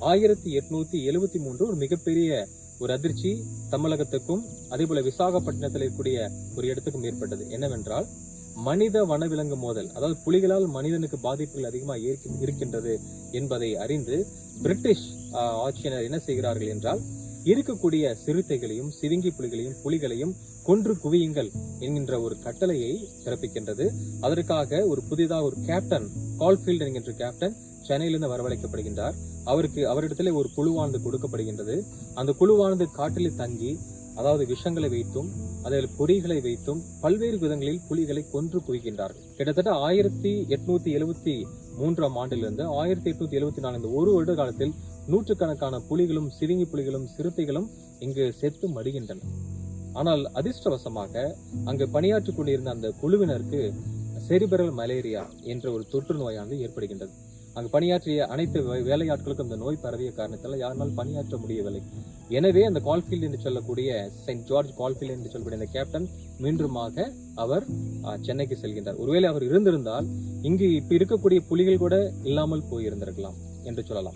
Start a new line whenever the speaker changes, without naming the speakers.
1873 ஒரு மிகப்பெரிய ஒரு அதிர்ச்சி தமிழகத்துக்கும் அதே போல விசாகப்பட்டினத்தில் இருக்கக்கூடிய ஒரு இடத்துக்கும் ஏற்பட்டது. என்னவென்றால், மனித வனவிலங்கு மோதல், அதாவது புலிகளால் மனிதனுக்கு பாதிப்புகள் அதிகமாக இருக்கின்றது என்பதை அறிந்து பிரிட்டிஷ் ஆட்சியினர் என்ன செய்கிறார்கள் என்றால், இருக்கக்கூடிய சிறுத்தைகளையும் சிவிங்கி புலிகளையும் கொன்று குவியுங்கள் என்கின்ற ஒரு கட்டளையை பிறப்பிக்கின்றது. அதற்காக ஒரு புதிதாக ஒரு கேப்டன், கால்ஃபீல்ட் என்கின்ற கேப்டன் சென்னையிலிருந்து வரவழைக்கப்படுகின்றார். அவரிடத்திலே ஒரு குழுவானது கொடுக்கப்படுகின்றது. அந்த குழுவானது காட்டில் தங்கி, அதாவது விஷங்களை வைத்தும் அதில் பொறிகளை வைத்தும் பல்வேறு விதங்களில் புலிகளை கொன்று குவிக்கின்றார்கள். கிட்டத்தட்ட 1873 ஆண்டிலிருந்து 1874 இந்த ஒரு வருட காலத்தில் நூற்றுக்கணக்கான புலிகளும் சிவிங்கி புலிகளும் சிறுத்தைகளும் இங்கு செத்து மடிகின்றன. ஆனால் அதிர்ஷ்டவசமாக அங்கு பணியாற்றிக் கொண்டிருந்த அந்த குழுவினருக்கு செரிபரல் மலேரியா என்ற ஒரு தொற்று நோயானது ஏற்படுகின்றது. அங்கு பணியாற்றிய அனைத்து வேலையாட்களுக்கும் இந்த நோய் பரவிய காரணத்தால் யாரால் பணியாற்ற முடியவில்லை. எனவே அந்த கால்ஃபீல்ட் என்று சொல்லக்கூடிய செயின்ட் ஜார்ஜ் கால்ஃபீல்ட் என்று சொல்லக்கூடிய இந்த கேப்டன் மீண்டுமாக அவர் சென்னைக்கு செல்கின்றார். ஒருவேளை அவர் இருந்திருந்தால் இங்கு இப்ப இருக்கக்கூடிய புலிகள் கூட இல்லாமல் போயிருந்திருக்கலாம் என்று சொல்லலாம்.